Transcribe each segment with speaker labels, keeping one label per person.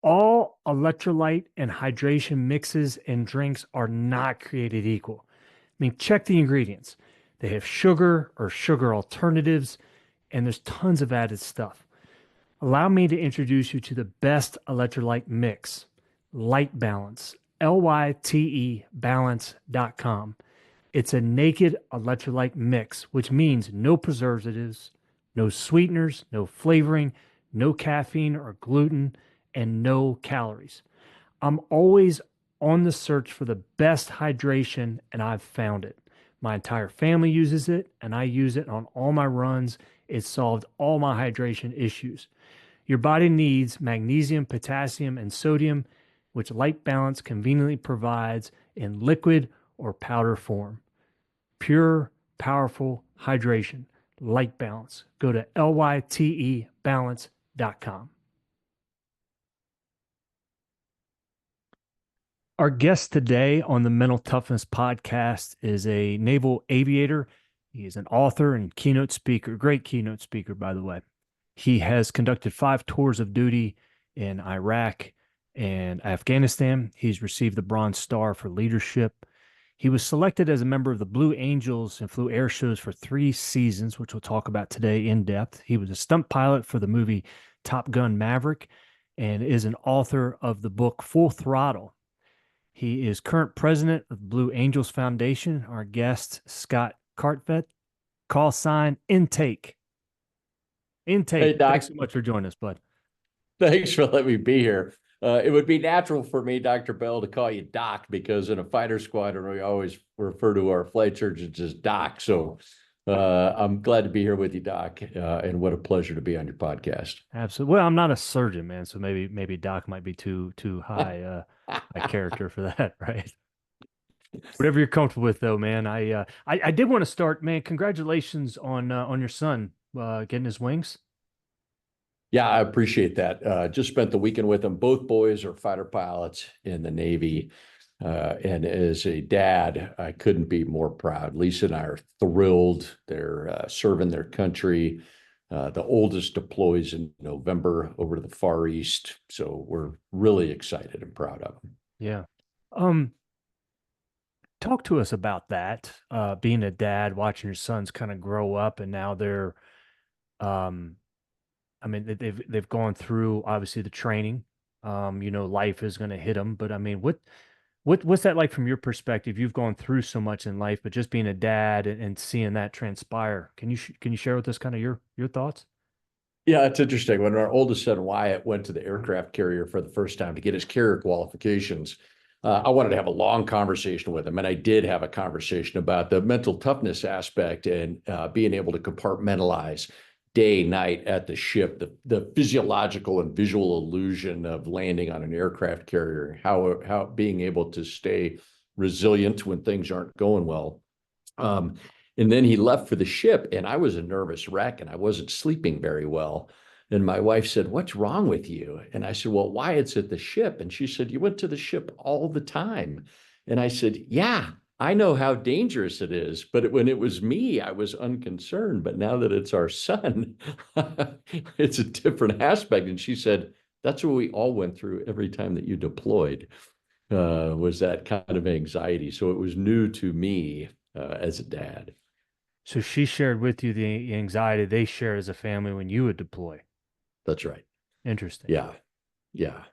Speaker 1: All electrolyte and hydration mixes and drinks are not created equal. I mean, check the ingredients. They have sugar or sugar alternatives, and there's tons of added stuff. Allow me to introduce you to the best electrolyte mix, Lyte Balance, Lyte balance.com. It's a naked electrolyte mix, which means no preservatives, no sweeteners, no flavoring, no caffeine or gluten, and no calories. I'm always on the search for the best hydration, and I've found it. My entire family uses it, and I use it on all my runs. It solved all my hydration issues. Your body needs magnesium, potassium, and sodium, which Lyte Balance conveniently provides in liquid or powder form. Pure, powerful hydration. Lyte Balance. Go to lytebalance.com. Our guest today on the Mental Toughness Podcast is a naval aviator. He is an author and keynote speaker, great keynote speaker, by the way. He has conducted 5 tours of duty in Iraq and Afghanistan. He's received the Bronze Star for leadership. He was selected as a member of the Blue Angels and flew air shows for 3 seasons, which we'll talk about today in depth. He was a stunt pilot for the movie Top Gun Maverick and is an author of the book Full Throttle. He is current president of Blue Angels Foundation. Our guest, Scott Kartvedt, call sign Intake.
Speaker 2: Hey, Doc.
Speaker 1: Thanks so much for joining us, bud.
Speaker 2: Thanks for letting me be here. It would be natural for me, Dr. Bell, to call you Doc because in a fighter squadron, we always refer to our flight surgeons as Doc. So I'm glad to be here with you, Doc, and what a pleasure to be on your podcast.
Speaker 1: Absolutely. Well, I'm not a surgeon, man, so maybe Doc might be too high a character for that, right? Whatever you're comfortable with, though, man. I did want to start, man. Congratulations on your son getting his wings.
Speaker 2: Yeah, I appreciate that. Just spent the weekend with them. Both boys are fighter pilots in the Navy. And as a dad, I couldn't be more proud. Lisa and I are thrilled. They're serving their country. The oldest deploys in November over to the Far East. So we're really excited and proud of them.
Speaker 1: Yeah. Talk to us about that, being a dad, watching your sons kind of grow up, and now they're, I mean, they've gone through obviously the training. Life is going to hit them, but I mean, what's that like from your perspective? You've gone through so much in life, but just being a dad and seeing that transpire, can you share with us kind of your thoughts?
Speaker 2: Yeah, it's interesting. When our oldest son Wyatt went to the aircraft carrier for the first time to get his carrier qualifications, I wanted to have a long conversation with him, and I did have a conversation about the mental toughness aspect and being able to compartmentalize day, night at the ship, the physiological and visual illusion of landing on an aircraft carrier, how being able to stay resilient when things aren't going well. And then he left for the ship, and I was a nervous wreck, and I wasn't sleeping very well. And my wife said, "What's wrong with you?" And I said, "Well, Wyatt's at the ship." And she said, "You went to the ship all the time." And I said, "Yeah, I know how dangerous it is, but when it was me, I was unconcerned. But now that it's our son, it's a different aspect." And she said, "That's what we all went through every time that you deployed, was that kind of anxiety." So it was new to me as a dad.
Speaker 1: So she shared with you the anxiety they shared as a family when you would deploy.
Speaker 2: That's right.
Speaker 1: Interesting.
Speaker 2: Yeah. Yeah.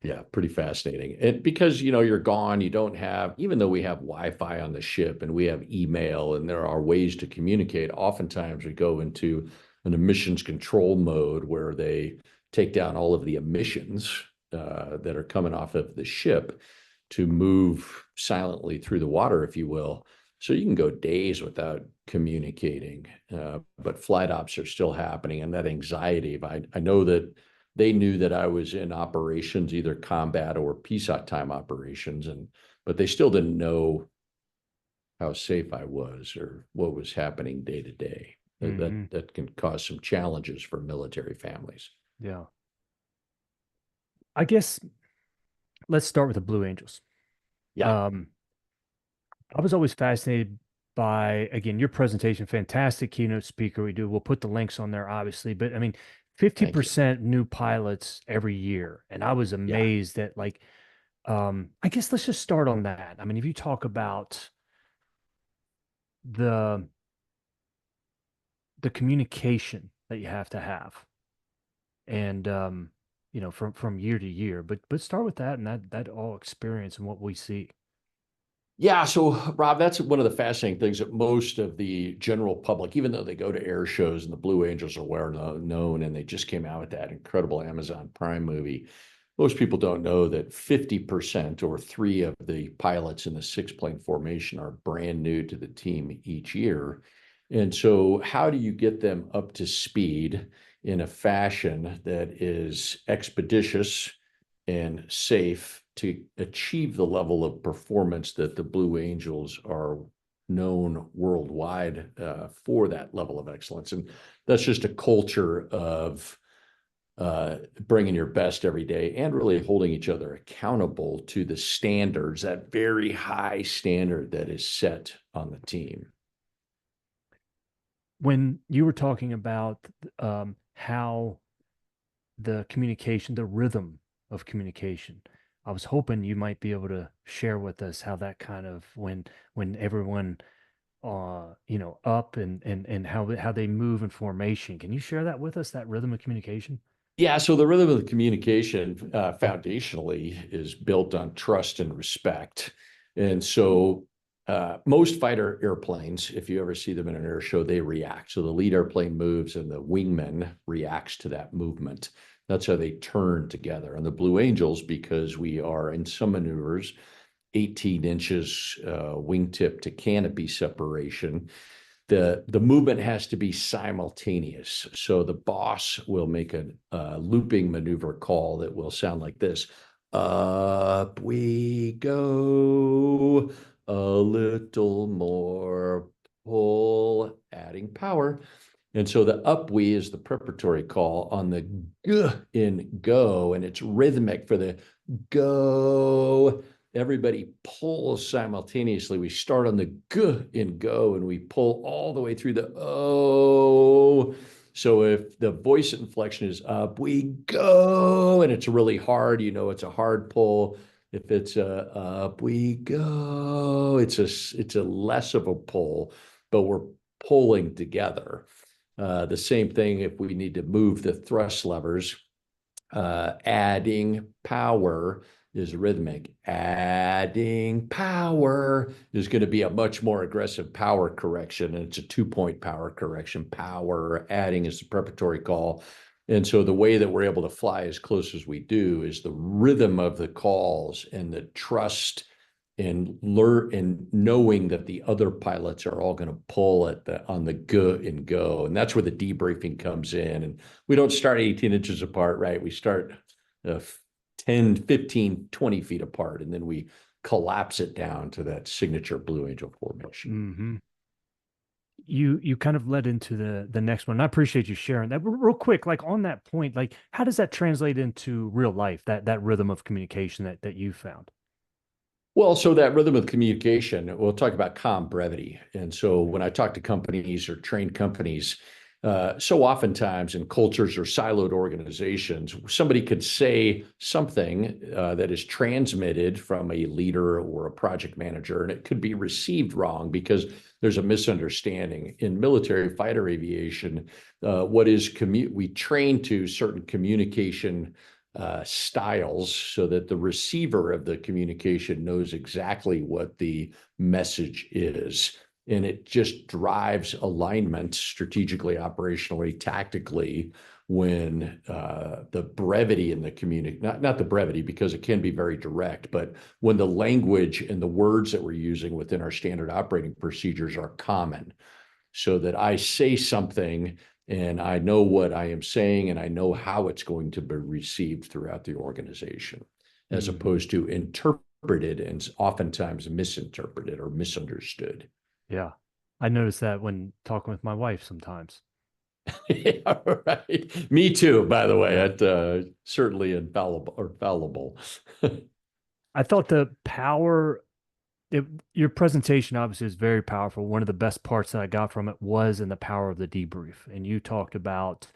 Speaker 2: Yeah, pretty fascinating. And because, you're gone, you don't have, even though we have Wi-Fi on the ship and we have email and there are ways to communicate, oftentimes we go into an emissions control mode where they take down all of the emissions that are coming off of the ship to move silently through the water, if you will. So you can go days without communicating, but flight ops are still happening. And that anxiety, I know that they knew that I was in operations, either combat or peacetime operations, but they still didn't know how safe I was or what was happening day to day. That can cause some challenges for military families.
Speaker 1: Yeah. I guess let's start with the Blue Angels.
Speaker 2: Yeah.
Speaker 1: I was always fascinated by, again, your presentation, fantastic keynote speaker. We'll put the links on there, obviously, but I mean,
Speaker 2: Thank you.
Speaker 1: 50% new pilots every year. And I was
Speaker 2: Yeah.
Speaker 1: amazed that I guess let's just start on that. I mean, if you talk about the the communication that you have to have and from year to year, but start with that and that all experience and what we see.
Speaker 2: Yeah, so Rob, that's one of the fascinating things that most of the general public, even though they go to air shows and the Blue Angels are well known, and they just came out with that incredible Amazon Prime movie, most people don't know that 50% or three of the pilots in the six-plane formation are brand new to the team each year. And so, how do you get them up to speed in a fashion that is expeditious and safe to achieve the level of performance that the Blue Angels are known worldwide for that level of excellence? And that's just a culture of bringing your best every day and really holding each other accountable to the standards, that very high standard that is set on the team.
Speaker 1: When you were talking about how the rhythm of communication, I was hoping you might be able to share with us how that kind of when everyone up and how they move in formation. Can you share that with us, that rhythm of communication?
Speaker 2: Yeah, so the rhythm of the communication foundationally is built on trust and respect. And so most fighter airplanes, if you ever see them in an air show, they react. So the lead airplane moves and the wingman reacts to that movement. That's how they turn together. And the Blue Angels, because we are in some maneuvers 18 inches wingtip to canopy separation, the movement has to be simultaneous. So the boss will make a looping maneuver call that will sound like this: up we go, a little more pull, adding power. And so the up we is the preparatory call on the g in go, and it's rhythmic for the go. Everybody pulls simultaneously. We start on the g in go and we pull all the way through the o. So if the voice inflection is up, we go, and it's really hard, it's a hard pull. If it's up, we go, it's a less of a pull, but we're pulling together. The same thing if we need to move the thrust levers, adding power is rhythmic. Adding power is going to be a much more aggressive power correction, and it's a 2-point power correction. Power adding is the preparatory call. And so the way that we're able to fly as close as we do is the rhythm of the calls and the trust and learn and knowing that the other pilots are all going to pull on the go and go. And that's where the debriefing comes in. And we don't start 18 inches apart, right? We start 10, 15, 20 feet apart, and then we collapse it down to that signature Blue Angel formation.
Speaker 1: Mm-hmm. You kind of led into the next one. I appreciate you sharing that. Real quick, like on that point, like how does that translate into real life, that rhythm of communication that you found?
Speaker 2: Well, so that rhythm of communication, we'll talk about calm brevity. And so when I talk to companies or train companies, so oftentimes in cultures or siloed organizations, somebody could say something that is transmitted from a leader or a project manager, and it could be received wrong because there's a misunderstanding. In military fighter aviation, we train to certain communication styles so that the receiver of the communication knows exactly what the message is. And it just drives alignment strategically, operationally, tactically when the brevity in the not the brevity because it can be very direct, but when the language and the words that we're using within our standard operating procedures are common, so that I say something and I know what I am saying and I know how it's going to be received throughout the organization, as opposed to interpreted and oftentimes misinterpreted or misunderstood.
Speaker 1: Yeah. I notice that when talking with my wife sometimes.
Speaker 2: Yeah, right. Me too, by the way.
Speaker 1: Yeah.
Speaker 2: It certainly infallible or fallible.
Speaker 1: I thought it, your presentation obviously is very powerful. One of the best parts that I got from it was in the power of the debrief. And you talked about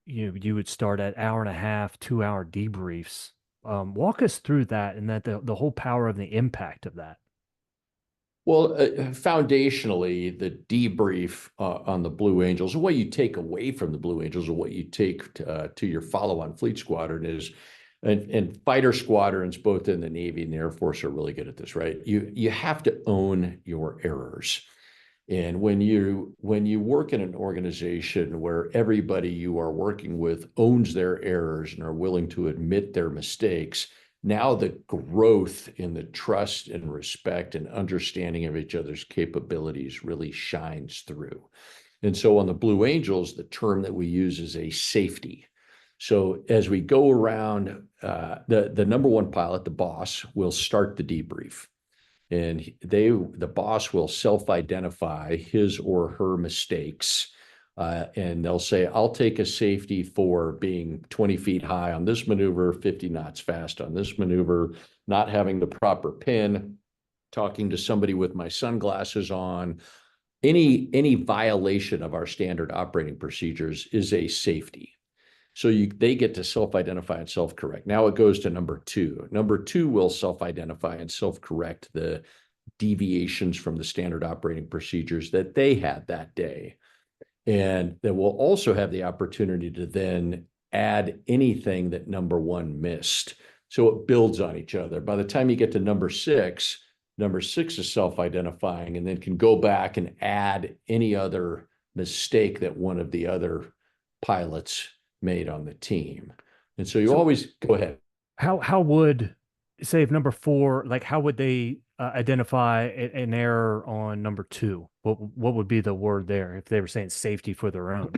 Speaker 1: you would start at hour and a half, 2 hour debriefs. Walk us through that and that the whole power of the impact of that.
Speaker 2: Well, foundationally, the debrief on the Blue Angels, what you take away from the Blue Angels, or what you take to your follow-on fleet squadron is, and fighter squadrons, both in the Navy and the Air Force, are really good at this, right? You have to own your errors. And when you work in an organization where everybody you are working with owns their errors and are willing to admit their mistakes, now the growth in the trust and respect and understanding of each other's capabilities really shines through. And so on the Blue Angels, the term that we use is a safety. So as we go around, the number one pilot, the boss, will start the debrief. And the boss will self-identify his or her mistakes. And they'll say, I'll take a safety for being 20 feet high on this maneuver, 50 knots fast on this maneuver, not having the proper pin, talking to somebody with my sunglasses on. Any violation of our standard operating procedures is a safety. So they get to self-identify and self-correct. Now it goes to number two. Number two will self-identify and self-correct the deviations from the standard operating procedures that they had that day. And they will also have the opportunity to then add anything that number one missed. So it builds on each other. By the time you get to number six is self-identifying and then can go back and add any other mistake that one of the other pilots made on the team. And so always go ahead.
Speaker 1: How would, say, if number four, like how would they identify an error on number two? What would be the word there if they were saying safety for their own?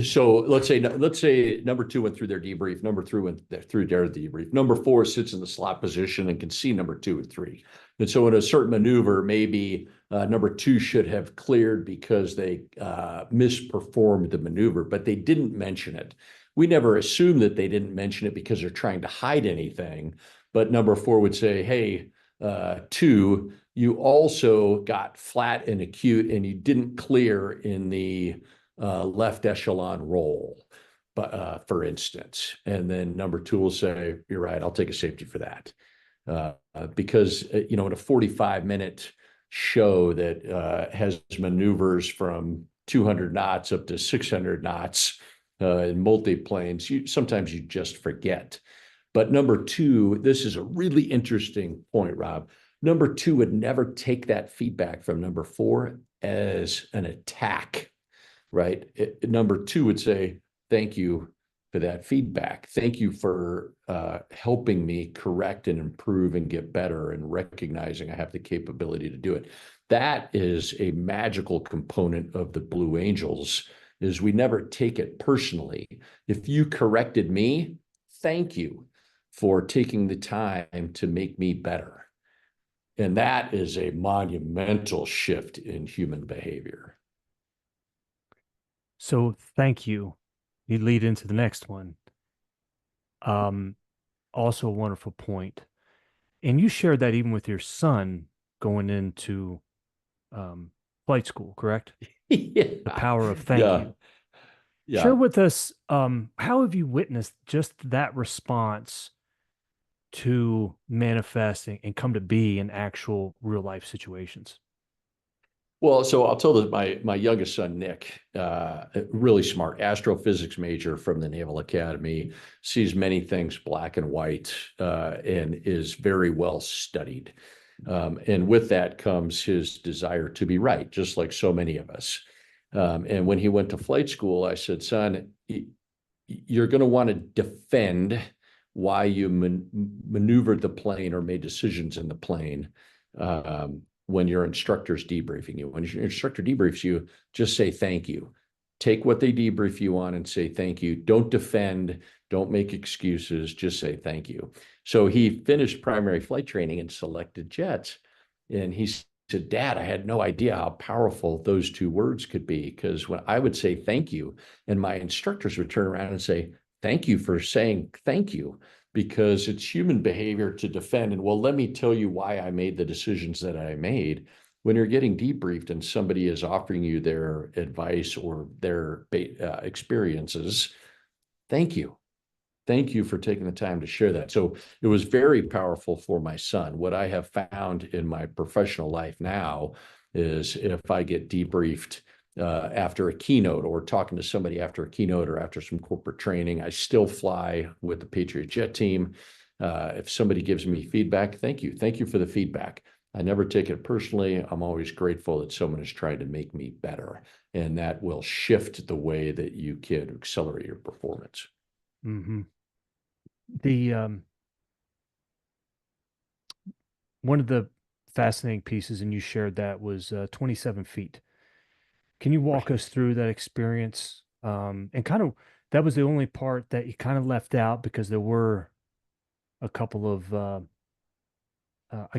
Speaker 2: So let's say number two went through their debrief, number three went through their debrief. Number four sits in the slot position and can see number two and three. And so in a certain maneuver, maybe number two should have cleared because they misperformed the maneuver, but they didn't mention it. We never assume that they didn't mention it because they're trying to hide anything. But number four would say, hey, two, you also got flat and acute and you didn't clear in the left echelon roll, but for instance. And then number two will say, you're right, I'll take a safety for that. Because, in a 45-minute show that has maneuvers from 200 knots up to 600 knots in multi-planes, sometimes you just forget. But number two, this is a really interesting point, Rob. Number two would never take that feedback from number four as an attack, right? Number two would say, thank you for that feedback. Thank you for helping me correct and improve and get better and recognizing I have the capability to do it. That is a magical component of the Blue Angels, is we never take it personally. If you corrected me, thank you for taking the time to make me better. And that is a monumental shift in human behavior.
Speaker 1: So thank you. You lead into the next one. Also a wonderful point. And you shared that even with your son going into flight school, correct?
Speaker 2: Yeah.
Speaker 1: The power of thank you.
Speaker 2: Yeah.
Speaker 1: Share with us, how have you witnessed just that response to manifesting and come to be in actual real life situations?
Speaker 2: Well, so I'll tell my youngest son, Nick, really smart astrophysics major from the Naval Academy, sees many things black and white, and is very well studied. And with that comes his desire to be right, just like so many of us. And when he went to flight school, I said, son, you're going to want to defend why you maneuvered the plane or made decisions in the plane. When your instructor's debriefing you. When your instructor debriefs you, just say thank you. Take what they debrief you on and say thank you. Don't defend, don't make excuses, just say thank you. So he finished primary flight training and selected jets. And he said, Dad, I had no idea how powerful those two words could be, because when I would say thank you, and my instructors would turn around and say, thank you for saying thank you, because it's human behavior to defend. And well, let me tell you why I made the decisions that I made. when you're getting debriefed and somebody is offering you their advice or their experiences, thank you. Thank you for taking the time to share that. So it was very powerful for my son. What I have found in my professional life now is if I get debriefed after a keynote or talking to somebody after a keynote or after some corporate training, I still fly with the Patriot Jet team. If somebody gives me feedback, thank you. Thank you for the feedback. I never take it personally. I'm always grateful that someone is trying to make me better, and that will shift the way that you can accelerate your performance.
Speaker 1: Mm-hmm. The one of the fascinating pieces, and you shared that, was 27 feet. Can you walk us through that experience? And kind of, that was the only part that you kind of left out because there were a couple of, I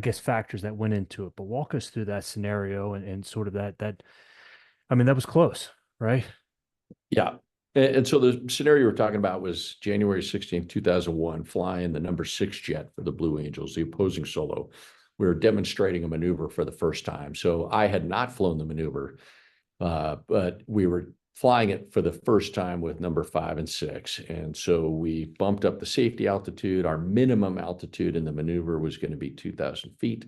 Speaker 1: guess, factors that went into it. But walk us through that scenario and sort of that, I mean, that was close, right?
Speaker 2: Yeah. And so the scenario we're talking about was January 16th, 2001, flying the number 6 jet for the Blue Angels, the opposing solo. We were demonstrating a maneuver for the first time. So I had not flown the maneuver, but we were flying it for the first time with number 5 and 6. And so we bumped up the safety altitude. Our minimum altitude in the maneuver was going to be 2,000 feet.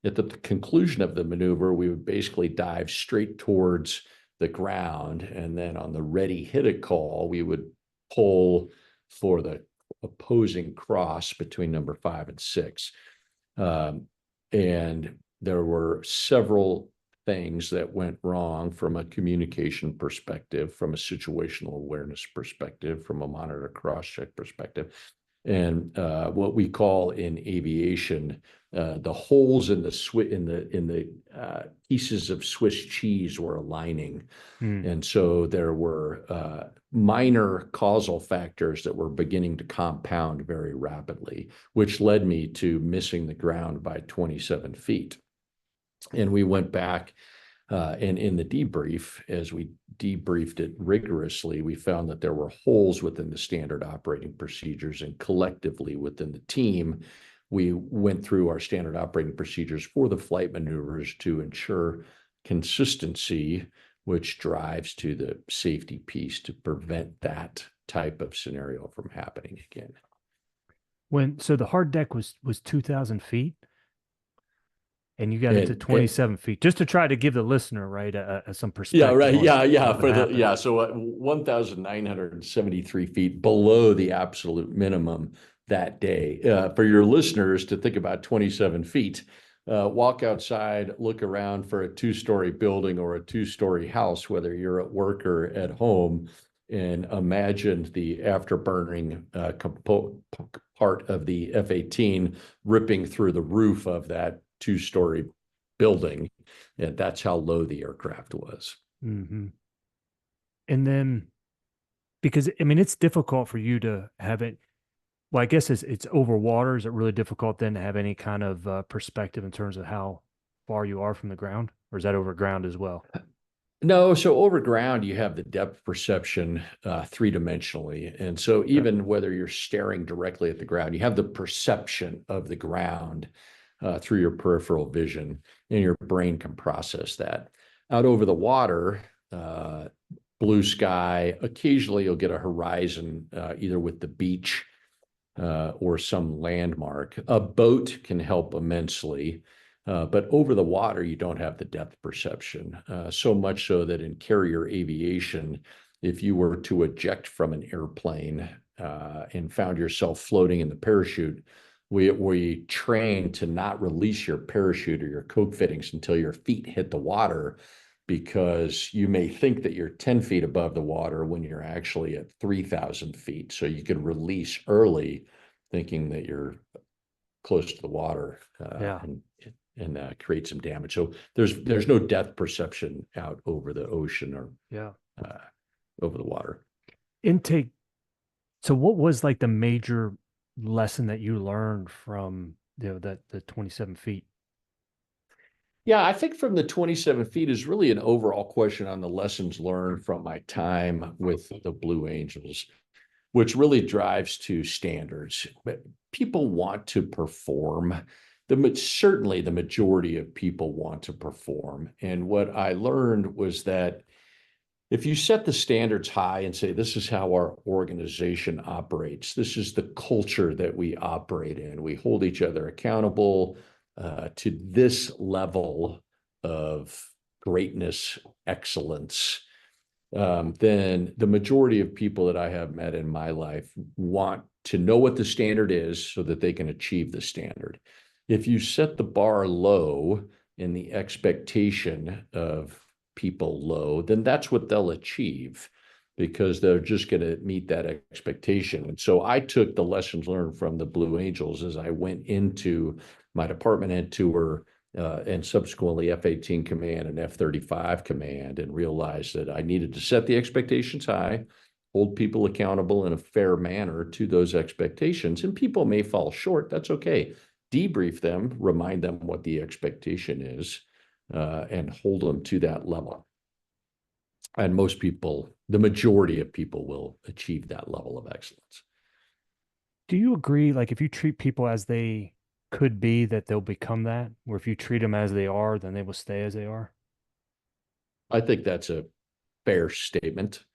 Speaker 2: At the conclusion of the maneuver, we would basically dive straight towards the ground, and then on the ready hit it call, we would pull for the opposing cross between number 5 and 6. And there were several things that went wrong from a communication perspective, from a situational awareness perspective, from a monitor cross-check perspective. And what we call in aviation, the holes in the pieces of Swiss cheese were aligning. And so there were minor causal factors that were beginning to compound very rapidly, which led me to missing the ground by 27 feet. And we went back and in the debrief, as we debriefed it rigorously, we found that there were holes within the standard operating procedures, and collectively within the team, we went through our standard operating procedures for the flight maneuvers to ensure consistency, which drives to the safety piece to prevent that type of scenario from happening again.
Speaker 1: So the hard deck was 2,000 feet, and you got it to 27 feet, just to try to give the listener, right, some perspective.
Speaker 2: Yeah, right. Yeah. So 1,973 feet below the absolute minimum that day. For your listeners to think about 27 feet, walk outside, look around for a 2-story building or a 2-story house, whether you're at work or at home, and imagine the afterburning part of the F-18 ripping through the roof of that 2-story building. And that's how low the aircraft was.
Speaker 1: Mm-hmm. And then, because I mean, it's difficult for you to have it. Well, I guess it's over water. Is it really difficult then to have any kind of perspective in terms of how far you are from the ground, or is that over ground as well?
Speaker 2: No, so over ground, you have the depth perception 3-dimensionally. And so even whether you're staring directly at the ground, you have the perception of the ground through your peripheral vision, and your brain can process that. Out over the water, blue sky, occasionally you'll get a horizon, either with the beach or some landmark. A boat can help immensely. But over the water, you don't have the depth perception. So much so that in carrier aviation, if you were to eject from an airplane and found yourself floating in the parachute, we train to not release your parachute or your coke fittings until your feet hit the water, because you may think that you're 10 feet above the water when you're actually at 3,000 feet. So you can release early, thinking that you're close to the water. And create some damage. So there's no depth perception out over the ocean or over the water.
Speaker 1: Intake. So what was like the major lesson that you learned from the 27 feet?
Speaker 2: Yeah, I think from the 27 feet is really an overall question on the lessons learned from my time with the Blue Angels, which really drives to standards. But people want to perform. certainly the majority of people want to perform. And what I learned was that if you set the standards high and say, this is how our organization operates, this is the culture that we operate in, we hold each other accountable to this level of greatness, excellence, then the majority of people that I have met in my life want to know what the standard is so that they can achieve the standard. If you set the bar low and the expectation of people low, then that's what they'll achieve because they're just going to meet that expectation. And so I took the lessons learned from the Blue Angels as I went into my department head tour and subsequently F-18 command and F-35 command, and realized that I needed to set the expectations high, hold people accountable in a fair manner to those expectations. And people may fall short. That's okay. Debrief them, remind them what the expectation is, and hold them to that level. And most people, the majority of people, will achieve that level of excellence.
Speaker 1: Do you agree, like if you treat people as they could be, that they'll become that, or if you treat them as they are, then they will stay as they are?
Speaker 2: I think that's a fair statement.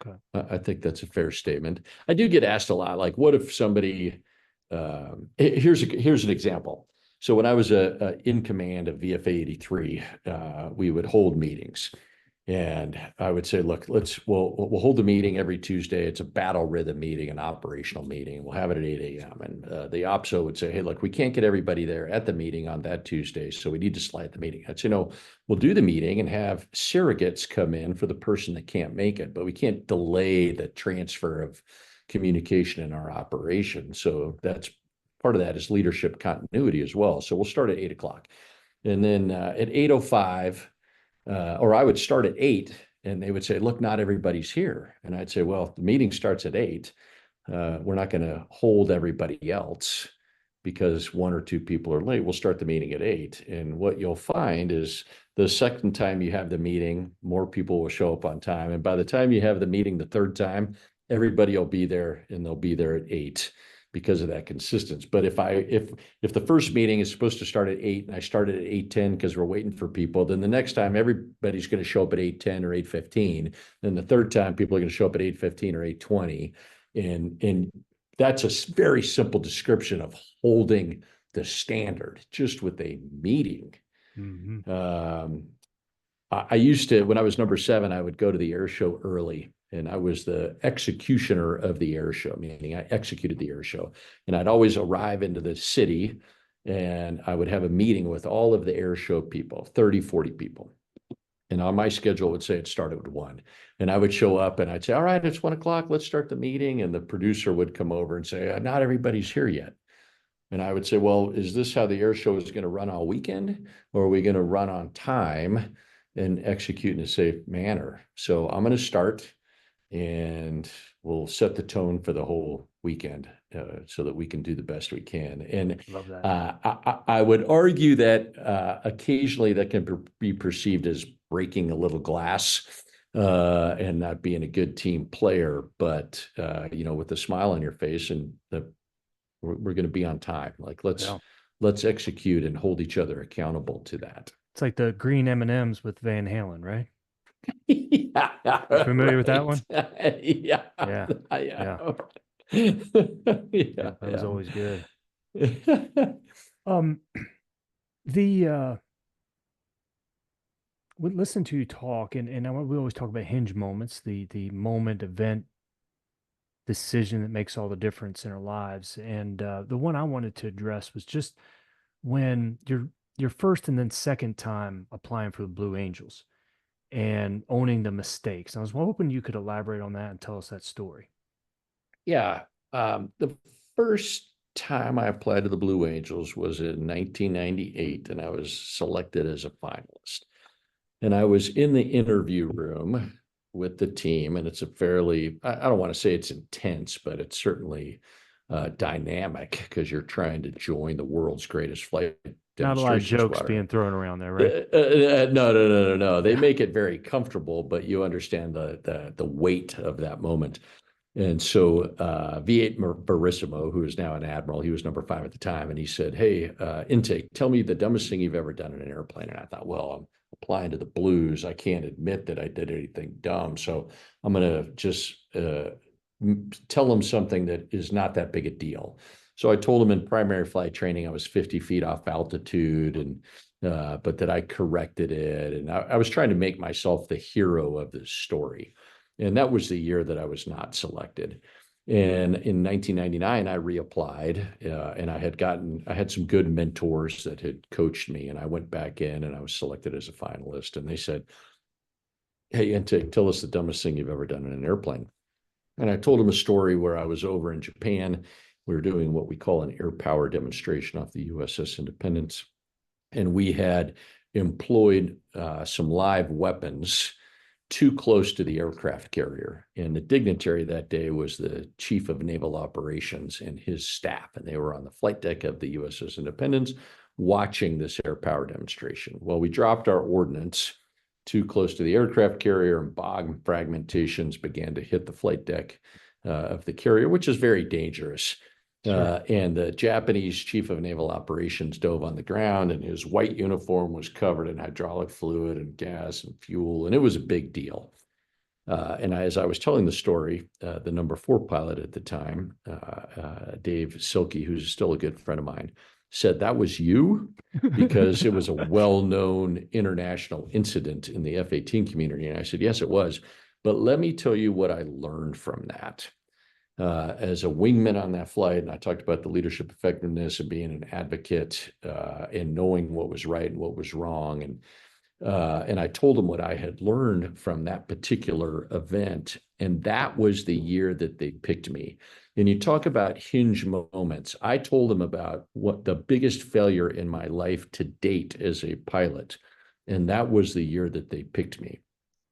Speaker 1: Okay.
Speaker 2: I think that's a fair statement. I do get asked a lot, like, what if somebody, here's an example. So when I was in command of VFA 83, we would hold meetings. And I would say, look, we'll hold a meeting every Tuesday. It's a battle rhythm meeting, an operational meeting. We'll have it at 8 a.m. And the OPSO would say, hey, look, we can't get everybody there at the meeting on that Tuesday, so we need to slide the meeting. I'd say, no, we'll do the meeting and have surrogates come in for the person that can't make it, but we can't delay the transfer of communication in our operation. So that's part of that is leadership continuity as well. So we'll start at 8 o'clock. And then at 8:05, or I would start at 8 and they would say, look, not everybody's here. And I'd say, well, the meeting starts at 8. We're not going to hold everybody else because one or two people are late. We'll start the meeting at 8. And what you'll find is the second time you have the meeting, more people will show up on time. And by the time you have the meeting the third time, everybody will be there and they'll be there at 8. Because of that consistency. But if the first meeting is supposed to start at 8 and I started at 8:10 because we're waiting for people, then the next time everybody's going to show up at 8:10 or 8:15. Then the third time people are going to show up at 8:15 or 8:20. And that's a very simple description of holding the standard just with a meeting. Mm-hmm. I used to, when I was number 7, I would go to the air show early. And I was the executioner of the air show, meaning I executed the air show. And I'd always arrive into the city and I would have a meeting with all of the air show people, 30, 40 people. And on my schedule, it would say it started at 1. And I would show up and I'd say, all right, it's 1 o'clock, let's start the meeting. And the producer would come over and say, not everybody's here yet. And I would say, well, is this how the air show is going to run all weekend? Or are we going to run on time and execute in a safe manner? So I'm going to start. And we'll set the tone for the whole weekend so that we can do the best we can. And
Speaker 1: love that.
Speaker 2: I would argue that occasionally that can be perceived as breaking a little glass and not being a good team player. But, with a smile on your face and we're going to be on time. Like, let's execute and hold each other accountable to that.
Speaker 1: It's like the green M&Ms with Van Halen, right?
Speaker 2: Yeah,
Speaker 1: familiar with that one?
Speaker 2: Yeah.
Speaker 1: That was always good. We listen to you talk, and we always talk about hinge moments, the moment, event, decision that makes all the difference in our lives. And the one I wanted to address was just when your first and then second time applying for the Blue Angels and owning the mistakes. I was hoping you could elaborate on that and tell us that story.
Speaker 2: Yeah. The first time I applied to the Blue Angels was in 1998, and I was selected as a finalist. And I was in the interview room with the team, and it's a fairly, I don't want to say it's intense, but it's certainly dynamic because you're trying to join the world's greatest flight.
Speaker 1: Not a lot of jokes
Speaker 2: squadron
Speaker 1: being thrown around there, right?
Speaker 2: No. They make it very comfortable, but you understand the weight of that moment. And so V8 Barissimo, who is now an admiral, he was number 5 at the time, and he said, "Hey, intake, tell me the dumbest thing you've ever done in an airplane." And I thought, well, I'm applying to the blues. I can't admit that I did anything dumb, so I'm going to just tell him something that is not that big a deal. So I told him in primary flight training I was 50 feet off altitude, and but that I corrected it, and I was trying to make myself the hero of this story. And that was the year that I was not selected. And in 1999, I reapplied, and I had some good mentors that had coached me, and I went back in and I was selected as a finalist. And they said, "Hey, intake, tell us the dumbest thing you've ever done in an airplane." And I told them a story where I was over in Japan. We were doing what we call an air power demonstration off the USS Independence. And we had employed some live weapons too close to the aircraft carrier. And the dignitary that day was the chief of naval operations and his staff. And they were on the flight deck of the USS Independence watching this air power demonstration. Well, we dropped our ordnance too close to the aircraft carrier, and bomb fragmentations began to hit the flight deck of the carrier, which is very dangerous. Sure. And the Japanese chief of naval operations dove on the ground, and his white uniform was covered in hydraulic fluid and gas and fuel, and it was a big deal. As I was telling the story, the number 4 pilot at the time, Dave Silkey, who's still a good friend of mine, said, "That was you?" Because it was a well-known international incident in the F-18 community. And I said, "Yes, it was. But let me tell you what I learned from that." As a wingman on that flight, and I talked about the leadership effectiveness and being an advocate and knowing what was right and what was wrong. And I told them what I had learned from that particular event. And that was the year that they picked me. And you talk about hinge moments. I told them about what the biggest failure in my life to date as a pilot. And that was the year that they picked me.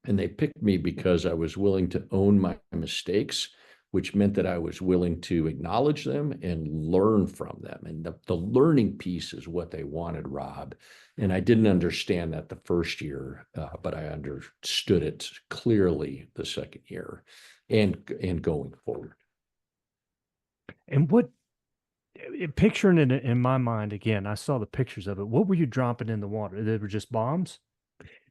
Speaker 2: And they picked me because I was willing to own my mistakes, which meant that I was willing to acknowledge them and learn from them. And the learning piece is what they wanted, Rob. And I didn't understand that the first year, but I understood it clearly the second year and going forward.
Speaker 1: And what, picturing it in my mind, again, I saw the pictures of it. What were you dropping in the water? They were just bombs?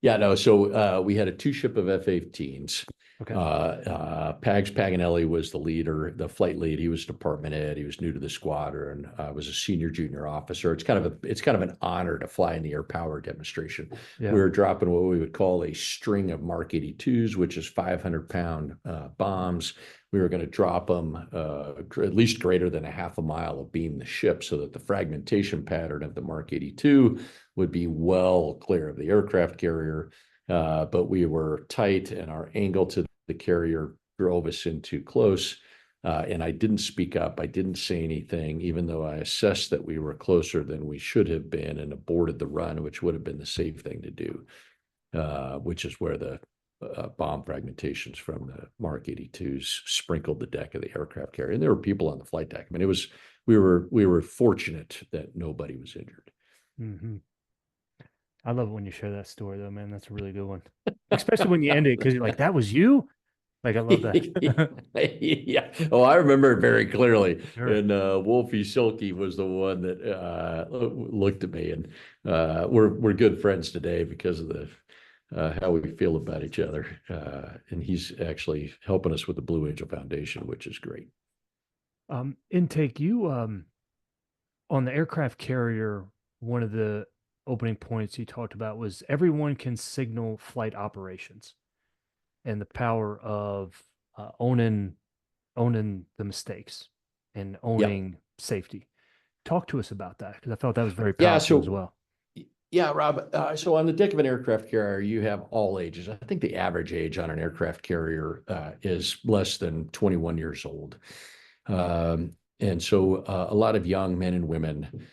Speaker 2: Yeah, no. So we had a 2 ship of F-18s.
Speaker 1: Okay.
Speaker 2: Pags Paganelli was the leader, the flight lead. He was department head. He was new to the squadron. Was a senior junior officer. It's kind of an honor to fly in the air power demonstration. Yeah. We were dropping what we would call a string of Mark 82s, which is 500-pound bombs. We were going to drop them at least greater than a half a mile abeam the ship, so that the fragmentation pattern of the Mark 82 would be well clear of the aircraft carrier. But we were tight, and our angle to the carrier drove us in too close. And I didn't speak up. I didn't say anything, even though I assessed that we were closer than we should have been, and aborted the run, which would have been the safe thing to do, which is where the bomb fragmentations from the Mark 82s sprinkled the deck of the aircraft carrier. And there were people on the flight deck. I mean, we were fortunate that nobody was injured.
Speaker 1: Mm-hmm. I love it when you share that story, though, man. That's a really good one, especially when you end it, because you're like, "That was you." Like, I love that.
Speaker 2: Yeah. Oh, I remember it very clearly. Sure. And Wolfie Silkey was the one that looked at me, and we're good friends today because of the how we feel about each other. And he's actually helping us with the Blue Angel Foundation, which is great.
Speaker 1: Intake, you on the aircraft carrier, one of the opening points you talked about was everyone can signal flight operations, and the power of owning the mistakes and owning safety. Talk to us about that, because I felt that was very powerful as well.
Speaker 2: Yeah, Rob. So on the deck of an aircraft carrier, you have all ages. I think the average age on an aircraft carrier is less than 21 years old. And so a lot of young men and women,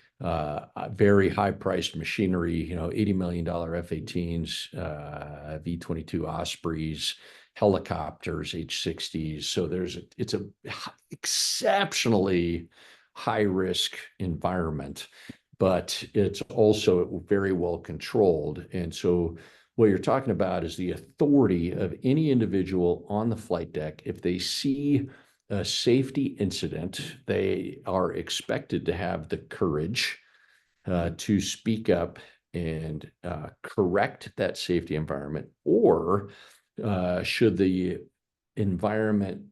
Speaker 2: very high-priced machinery, $80 million F-18s, V-22 Ospreys, helicopters, H-60s. So it's an exceptionally high-risk environment, but it's also very well controlled. And so what you're talking about is the authority of any individual on the flight deck. If they see a safety incident, they are expected to have the courage to speak up and correct that safety environment, or should the environment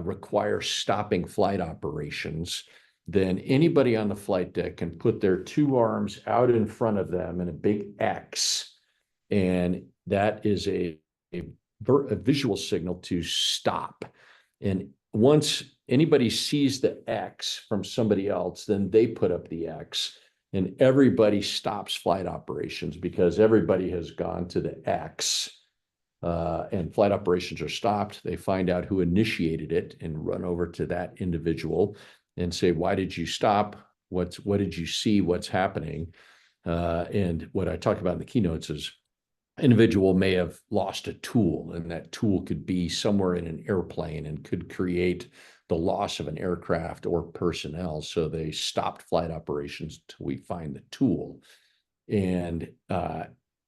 Speaker 2: require stopping flight operations, then anybody on the flight deck can put their two arms out in front of them in a big X, and that is a visual signal to stop. And once anybody sees the X from somebody else, then they put up the X, and everybody stops flight operations because everybody has gone to the X, and flight operations are stopped. They find out who initiated it and run over to that individual and say, why did you stop? What did you see? What's happening? And what I talk about in the keynotes is individual may have lost a tool, and that tool could be somewhere in an airplane and could create the loss of an aircraft or personnel. So they stopped flight operations till we find the tool. And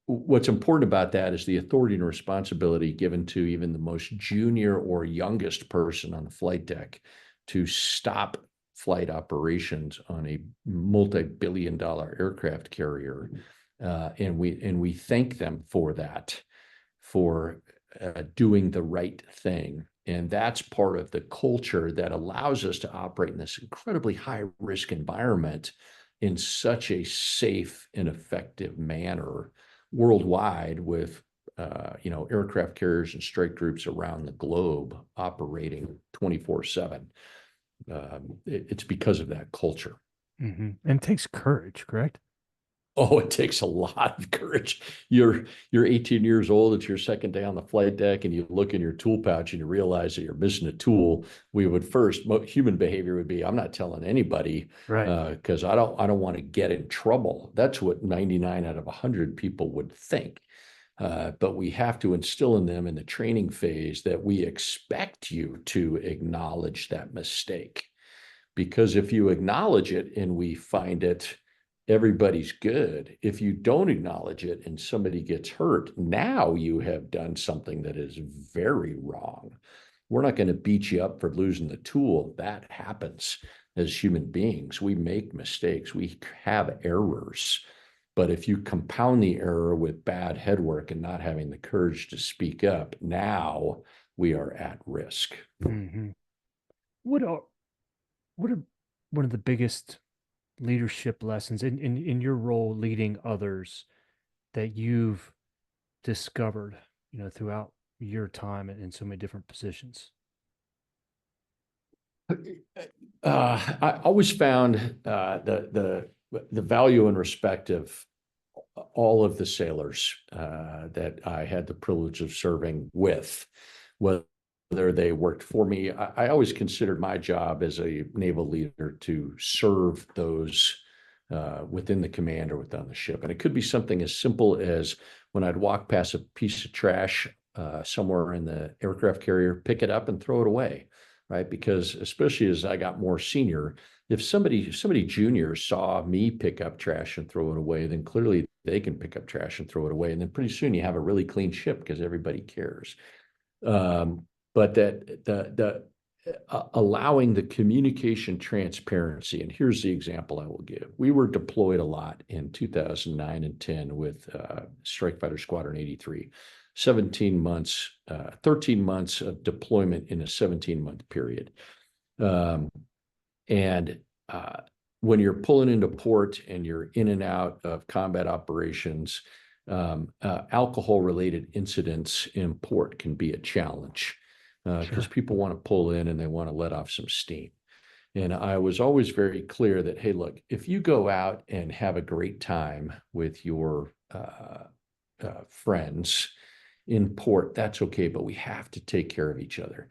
Speaker 2: what's important about that is the authority and responsibility given to even the most junior or youngest person on the flight deck to stop flight operations on a multi-billion-dollar aircraft carrier. And we thank them for that, for doing the right thing. And that's part of the culture that allows us to operate in this incredibly high-risk environment in such a safe and effective manner worldwide, with aircraft carriers and strike groups around the globe operating 24/7. It's because of that culture.
Speaker 1: Mm-hmm. And it takes courage, correct?
Speaker 2: Oh, it takes a lot of courage. You're 18 years old. It's your second day on the flight deck, and you look in your tool pouch and you realize that you're missing a tool. We would first, human behavior would be, I'm not telling anybody,
Speaker 1: Right.
Speaker 2: because I don't want to get in trouble. That's what 99 out of 100 people would think. But we have to instill in them in the training phase that we expect you to acknowledge that mistake. Because if you acknowledge it and we find it, everybody's good. If you don't acknowledge it and somebody gets hurt, now you have done something that is very wrong. We're not going to beat you up for losing the tool. That happens as human beings. We make mistakes. We have errors. But if you compound the error with bad headwork and not having the courage to speak up, now we are at risk.
Speaker 1: Mm-hmm. What are one of the biggest leadership lessons in your role leading others that you've discovered, throughout your time in so many different positions?
Speaker 2: I always found the value and respect of all of the sailors that I had the privilege of serving with, whether they worked for me. I always considered my job as a naval leader to serve those within the command or within the ship. And it could be something as simple as when I'd walk past a piece of trash somewhere in the aircraft carrier, pick it up and throw it away, right? Because especially as I got more senior, if somebody junior saw me pick up trash and throw it away, then clearly they can pick up trash and throw it away. And then pretty soon you have a really clean ship because everybody cares. But that allowing the communication transparency, and here's the example I will give. We were deployed a lot in 2009 and 10 with Strike Fighter Squadron 83, 13 months of deployment in a 17-month period. When you're pulling into port and you're in and out of combat operations, alcohol-related incidents in port can be a challenge because people want to pull in and they want to let off some steam. And I was always very clear that, hey, look, if you go out and have a great time with your friends in port, that's okay, but we have to take care of each other.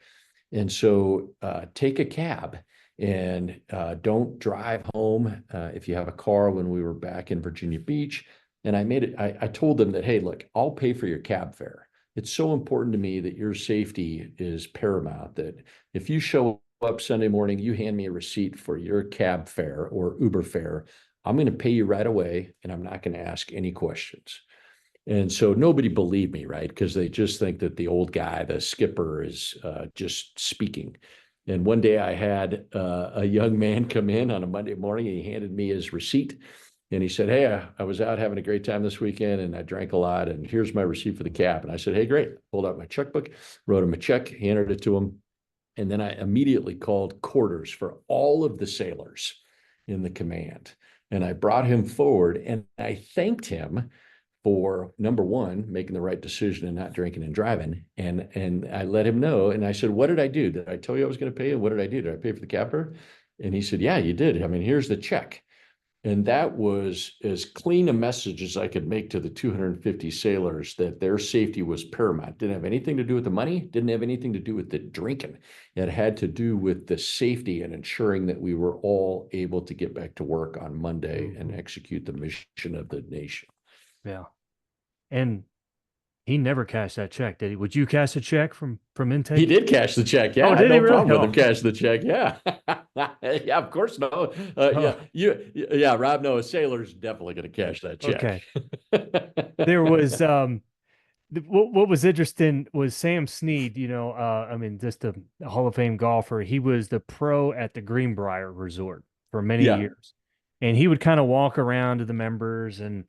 Speaker 2: And so take a cab and don't drive home if you have a car. When we were back in Virginia Beach, and I told them that, hey, look, I'll pay for your cab fare. It's so important to me that your safety is paramount, that if you show up Sunday morning, you hand me a receipt for your cab fare or Uber fare, I'm going to pay you right away, and I'm not going to ask any questions. And so nobody believed me, right? Because they just think that the old guy, the skipper, is just speaking. And one day I had a young man come in on a Monday morning, and he handed me his receipt. And he said, hey, I was out having a great time this weekend and I drank a lot. And here's my receipt for the cap. And I said, hey, great. Pulled out my checkbook, wrote him a check, handed it to him. And then I immediately called quarters for all of the sailors in the command. And I brought him forward and I thanked him for, number one, making the right decision and not drinking and driving. And I let him know. And I said, what did I do? Did I tell you I was going to pay you? What did I do? Did I pay for the capper? And he said, yeah, you did. I mean, here's the check. And that was as clean a message as I could make to the 250 sailors that their safety was paramount. Didn't have anything to do with the money, didn't have anything to do with the drinking. It had to do with the safety and ensuring that we were all able to get back to work on Monday and execute the mission of the nation.
Speaker 1: Yeah. And he never cashed that check, did he? Would you cash a check from intake?
Speaker 2: He did cash the check. Yeah,
Speaker 1: oh,
Speaker 2: I had
Speaker 1: did
Speaker 2: no
Speaker 1: he really?
Speaker 2: problem with him cashing the check. Yeah, yeah, of course no. Yeah, Rob. No, a sailor's definitely going to cash that check.
Speaker 1: Okay. There was what was interesting was Sam Snead. I mean, just a Hall of Fame golfer. He was the pro at the Greenbrier Resort for many years, and he would kind of walk around to the members and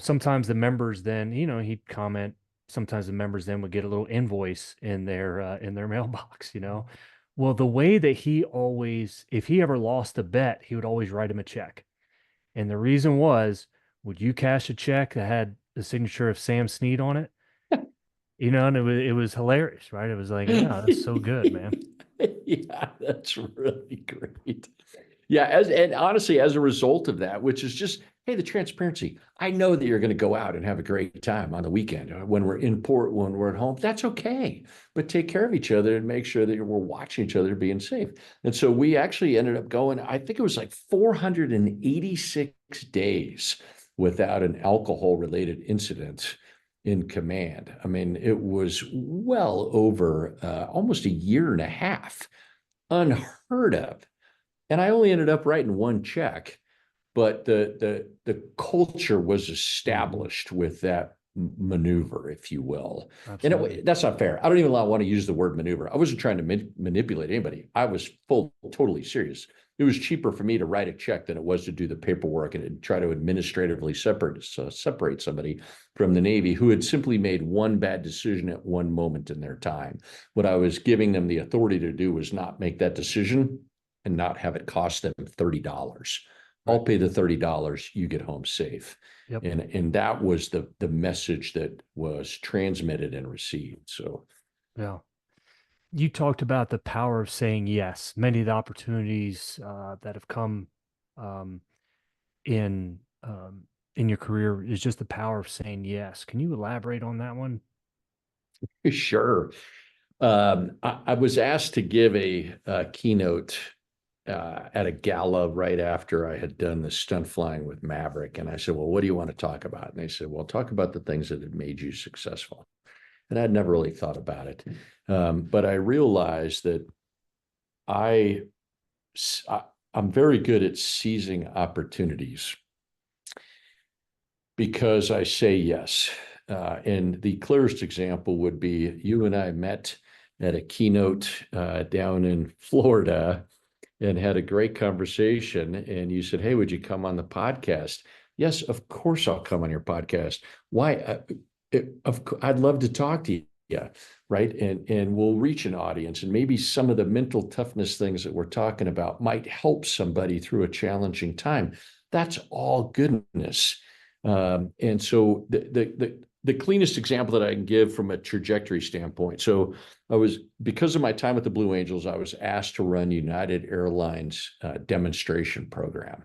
Speaker 1: sometimes the members then, he'd comment. Sometimes the members then would get a little invoice in their mailbox, Well, the way that he always, if he ever lost a bet, he would always write him a check. And the reason was, would you cash a check that had the signature of Sam Snead on it? And it was hilarious, right? It was like, yeah, that's so good, man.
Speaker 2: Yeah, that's really great. Yeah, and honestly, as a result of that, which is just, hey, the transparency. I know that you're going to go out and have a great time on the weekend when we're in port, when we're at home. That's okay. But take care of each other and make sure that we're watching each other being safe. And so we actually ended up going, I think it was like 486 days without an alcohol-related incident in command. I mean, it was well over almost a year and a half, unheard of. And I only ended up writing one check, but the culture was established with that maneuver, if you will. Absolutely. And that's not fair. I don't even want to use the word maneuver. I wasn't trying to manipulate anybody. I was totally serious. It was cheaper for me to write a check than it was to do the paperwork and try to administratively separate somebody from the Navy who had simply made one bad decision at one moment in their time. What I was giving them the authority to do was not make that decision and not have it cost them $30. I'll pay the $30. You get home safe. Yep. And that was the message that was transmitted and received. So,
Speaker 1: yeah. You talked about the power of saying yes. Many of the opportunities that have come in your career is just the power of saying yes. Can you elaborate on that one?
Speaker 2: Sure. I was asked to give a keynote at a gala right after I had done the stunt flying with Maverick. And I said, well, what do you want to talk about? And they said, well, talk about the things that had made you successful. And I'd never really thought about it. But I realized that I'm very good at seizing opportunities because I say yes. And the clearest example would be you and I met at a keynote down in Florida and had a great conversation. And you said, hey, would you come on the podcast? Yes, of course I'll come on your podcast. Why? I'd love to talk to you, right? And we'll reach an audience, and maybe some of the mental toughness things that we're talking about might help somebody through a challenging time. That's all goodness. And so the cleanest example that I can give from a trajectory standpoint. So because of my time with the Blue Angels, I was asked to run United Airlines demonstration program.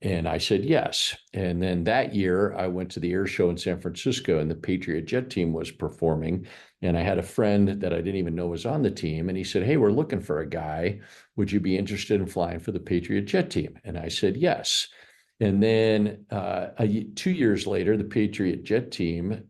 Speaker 2: And I said yes. And then that year I went to the air show in San Francisco, and the Patriot jet team was performing. And I had a friend that I didn't even know was on the team. And he said, hey, we're looking for a guy. Would you be interested in flying for the Patriot jet team? And I said, yes. And then 2 years later, the Patriot jet team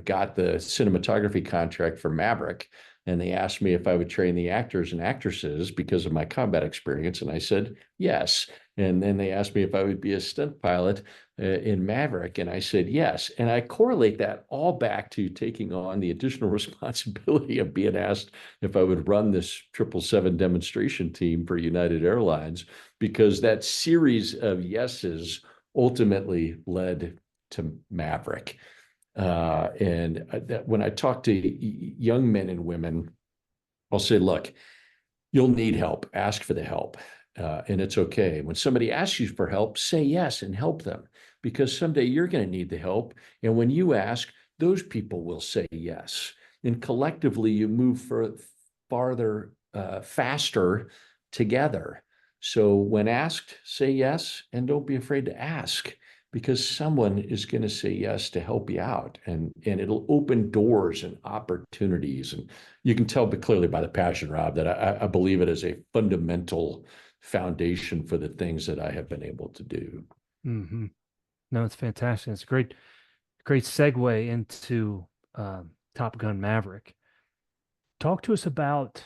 Speaker 2: got the cinematography contract for Maverick. And they asked me if I would train the actors and actresses because of my combat experience. And I said, yes. And then they asked me if I would be a stunt pilot in Maverick. And I said, yes. And I correlate that all back to taking on the additional responsibility of being asked if I would run this 777 demonstration team for United Airlines, because that series of yeses ultimately led to Maverick. When I talk to young men and women, I'll say, look, you'll need help. Ask for the help. And it's okay. When somebody asks you for help, say yes and help them, because someday you're going to need the help. And when you ask, those people will say yes. And collectively, you move farther, faster together. So when asked, say yes, and don't be afraid to ask, because someone is going to say yes to help you out, and it'll open doors and opportunities. And you can tell clearly by the passion, Rob, that I believe it as a fundamental foundation for the things that I have been able to do.
Speaker 1: Mm-hmm. No, it's fantastic. It's a great segue into Top Gun Maverick. Talk to us about,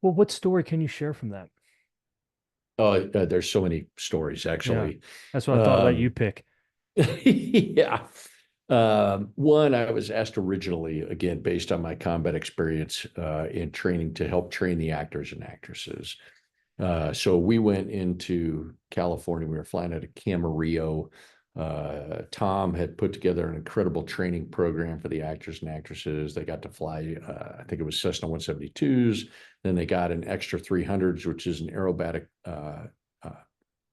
Speaker 1: well, what story can you share from that?
Speaker 2: There's so many stories, actually.
Speaker 1: Yeah, that's what I thought about you pick.
Speaker 2: Yeah. One, I was asked originally, again, based on my combat experience in training, to help train the actors and actresses. So we went into California. We were flying out of Camarillo. Tom had put together an incredible training program for the actors and actresses. They got to fly, I think it was Cessna 172s. Then they got an extra 300s, which is an aerobatic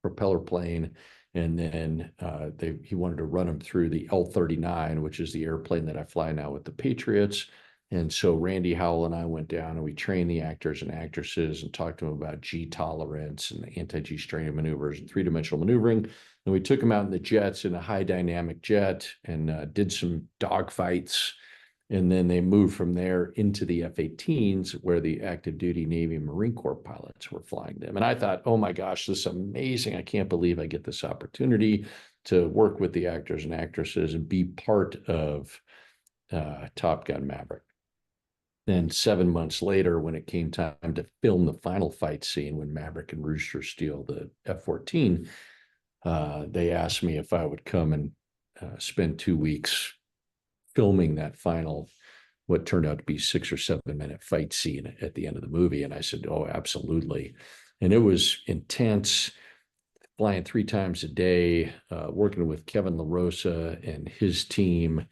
Speaker 2: propeller plane. And then he wanted to run them through the L-39, which is the airplane that I fly now with the Patriots. And so Randy Howell and I went down and we trained the actors and actresses and talked to them about G tolerance and anti-G straining maneuvers and three-dimensional maneuvering. And we took them out in the jets, in a high dynamic jet, and did some dogfights. And then they moved from there into the F-18s, where the active duty Navy and Marine Corps pilots were flying them. And I thought, oh my gosh, this is amazing. I can't believe I get this opportunity to work with the actors and actresses and be part of Top Gun Maverick. Then 7 months later, when it came time to film the final fight scene, when Maverick and Rooster steal the F-14, they asked me if I would come and spend 2 weeks filming that final, what turned out to be 6 or 7 minute fight scene at the end of the movie. And I said, oh, absolutely. And it was intense, flying 3 times a day, working with Kevin LaRosa and his team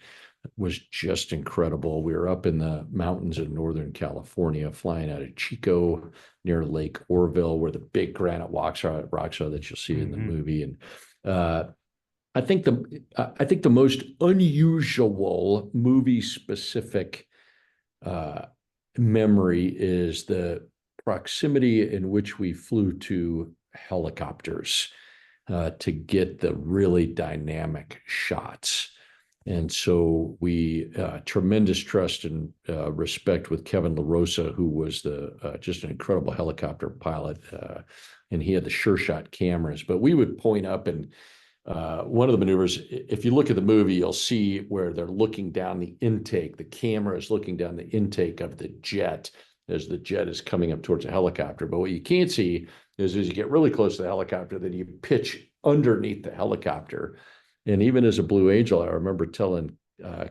Speaker 2: was just incredible. We were up in the mountains of Northern California, flying out of Chico near Lake Orville, where the big granite rocks are that you'll see in the movie. And I think the most unusual movie specific memory is the proximity in which we flew to helicopters to get the really dynamic shots. And so we tremendous trust and respect with Kevin LaRosa, who was just an incredible helicopter pilot, and he had the sure shot cameras. But we would point up, and one of the maneuvers, if you look at the movie, you'll see where they're looking down the intake. The camera is looking down the intake of the jet as the jet is coming up towards the helicopter. But what you can't see is as you get really close to the helicopter, then you pitch underneath the helicopter. And even as a Blue Angel, I remember telling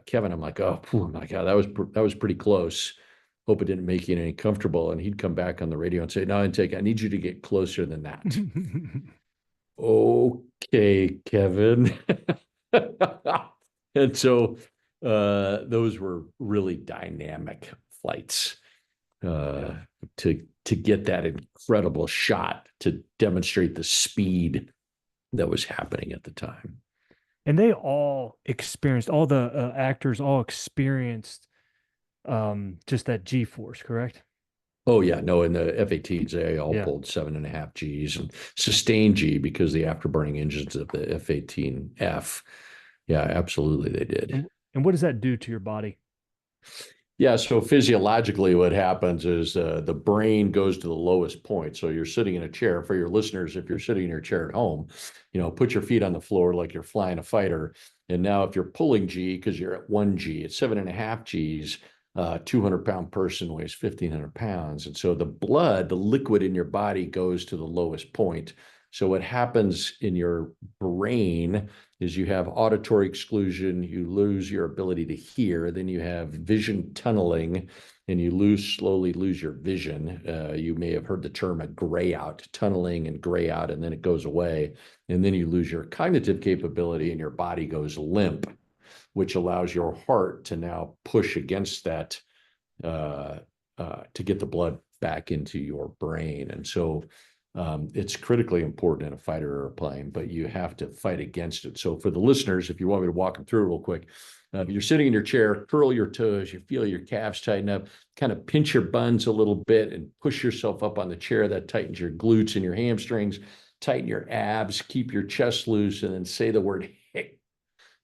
Speaker 2: Kevin, I'm like, oh my God, that was pretty close. Hope it didn't make you any uncomfortable. And he'd come back on the radio and say, no, I need you to get closer than that. Okay, Kevin. And so those were really dynamic flights to get that incredible shot to demonstrate the speed that was happening at the time.
Speaker 1: And they all experienced, all the actors all experienced just that G-force, correct?
Speaker 2: Oh, yeah. No, in the F-18s, they all pulled 7.5 Gs and sustained G because the afterburning engines of the F-18F. Yeah, absolutely they did.
Speaker 1: And what does that do to your body?
Speaker 2: Yeah, so physiologically what happens is the brain goes to the lowest point. So you're sitting in a chair. For your listeners, if you're sitting in your chair at home, put your feet on the floor like you're flying a fighter. And now if you're pulling G, because you're at 1 G, at 7.5 Gs, 200-pound person weighs 1,500 pounds. And so the blood, the liquid in your body goes to the lowest point. So what happens in your brain is you have auditory exclusion, you lose your ability to hear, then you have vision tunneling, and you slowly lose your vision. You may have heard the term a gray out, tunneling and gray out, and then it goes away. And then you lose your cognitive capability and your body goes limp, which allows your heart to now push against that to get the blood back into your brain. And so it's critically important in a fighter airplane, but you have to fight against it. So for the listeners, if you want me to walk them through real quick, if you're sitting in your chair, curl your toes, you feel your calves tighten up, kind of pinch your buns a little bit and push yourself up on the chair. That tightens your glutes and your hamstrings, tighten your abs, keep your chest loose, and then say the word hic.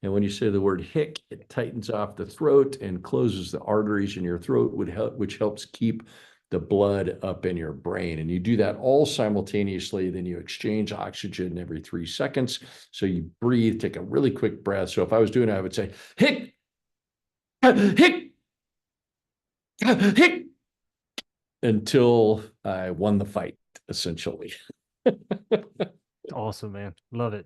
Speaker 2: And when you say the word hic, it tightens off the throat and closes the arteries in your throat, which helps keep the blood up in your brain. And you do that all simultaneously. Then you exchange oxygen every 3 seconds. So you breathe, take a really quick breath. So if I was doing it, I would say, hic, hic, hic, until I won the fight, essentially.
Speaker 1: Awesome, man. Love it.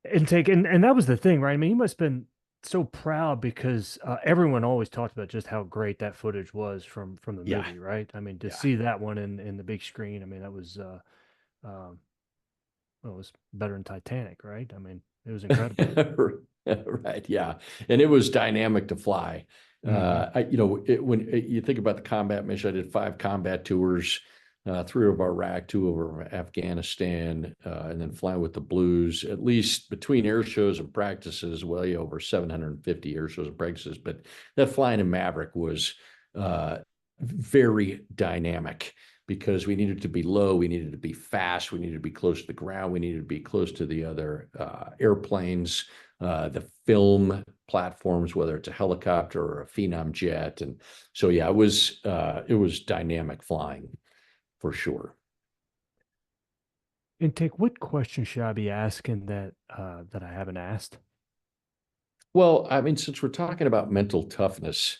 Speaker 1: And that was the thing, right? I mean, he must have been so proud because everyone always talked about just how great that footage was from the movie, right? I mean, to see that one in the big screen, I mean, that was well, it was better than Titanic, right? I mean, it was incredible.
Speaker 2: Right, yeah, and it was dynamic to fly. When you think about the combat mission, I did 5 combat tours, 3 over Iraq, 2 over Afghanistan, and then flying with the Blues, at least between air shows and practices, well over 750 air shows and practices. But that flying in Maverick was very dynamic because we needed to be low, we needed to be fast, we needed to be close to the ground, we needed to be close to the other airplanes, the film platforms, whether it's a helicopter or a Phenom jet. And so, yeah, it was dynamic flying. For sure.
Speaker 1: And take, what question should I be asking that I haven't asked?
Speaker 2: Well, I mean, since we're talking about mental toughness,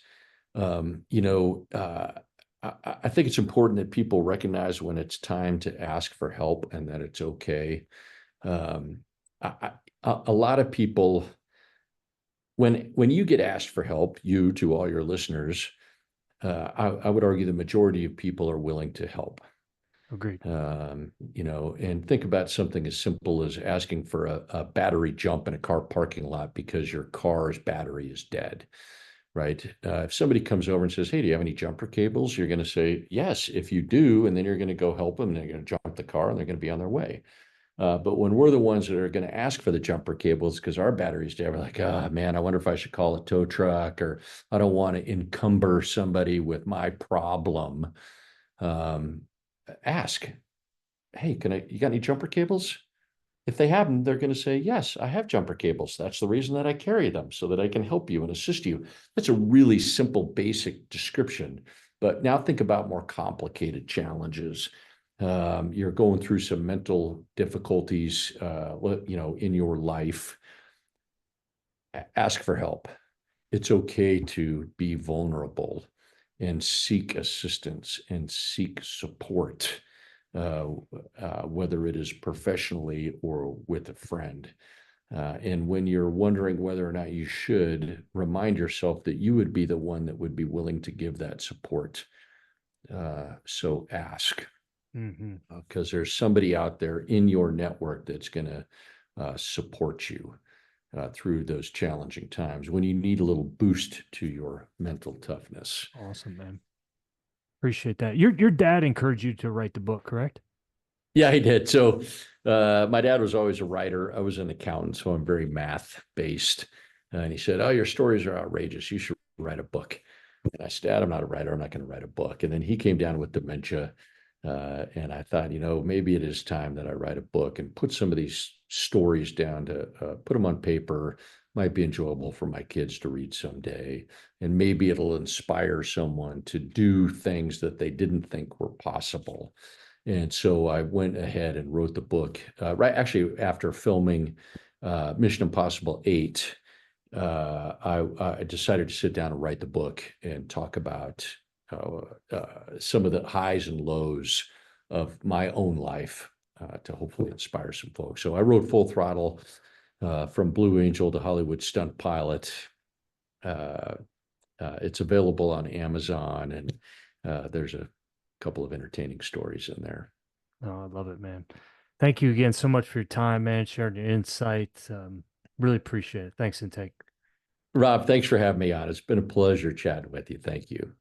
Speaker 2: I think it's important that people recognize when it's time to ask for help and that it's okay. A lot of people, when you get asked for help, to all your listeners, I would argue the majority of people are willing to help.
Speaker 1: Agreed.
Speaker 2: And think about something as simple as asking for a battery jump in a car parking lot because your car's battery is dead, right? If somebody comes over and says, hey, do you have any jumper cables? You're going to say, yes, if you do, and then you're going to go help them, and they're going to jump the car, and they're going to be on their way. But when we're the ones that are going to ask for the jumper cables because our battery's dead, we're like, oh, man, I wonder if I should call a tow truck, or I don't want to encumber somebody with my problem. Ask, hey, you got any jumper cables? If they have them, they're going to say, yes, I have jumper cables. That's the reason that I carry them, so that I can help you and assist you. That's a really simple, basic description. But now think about more complicated challenges. You're going through some mental difficulties, in your life. Ask for help. It's okay to be vulnerable and seek assistance and seek support, whether it is professionally or with a friend. And when you're wondering whether or not you should, remind yourself that you would be the one that would be willing to give that support. So ask, because there's somebody out there in your network that's going to support you through those challenging times when you need a little boost to your mental toughness.
Speaker 1: Awesome, man. Appreciate that. Your dad encouraged you to write the book, correct?
Speaker 2: Yeah, he did. So my dad was always a writer. I was an accountant, so I'm very math based. And he said, oh, your stories are outrageous. You should write a book. And I said, Dad, I'm not a writer. I'm not going to write a book. And then he came down with dementia. And I thought, maybe it is time that I write a book and put some of these stories down to put them on paper. Might be enjoyable for my kids to read someday. And maybe it'll inspire someone to do things that they didn't think were possible. And so I went ahead and wrote the book, right actually after filming Mission Impossible 8. I decided to sit down and write the book and talk about some of the highs and lows of my own life to hopefully inspire some folks. So I wrote Full Throttle, from Blue Angel to Hollywood stunt pilot. It's available on Amazon, and there's a couple of entertaining stories in there.
Speaker 1: Oh, I love it, man. Thank you again so much for your time, man, sharing your insights. Really appreciate it. Thanks, Intake.
Speaker 2: Rob, thanks for having me on. It's been a pleasure chatting with you. Thank you.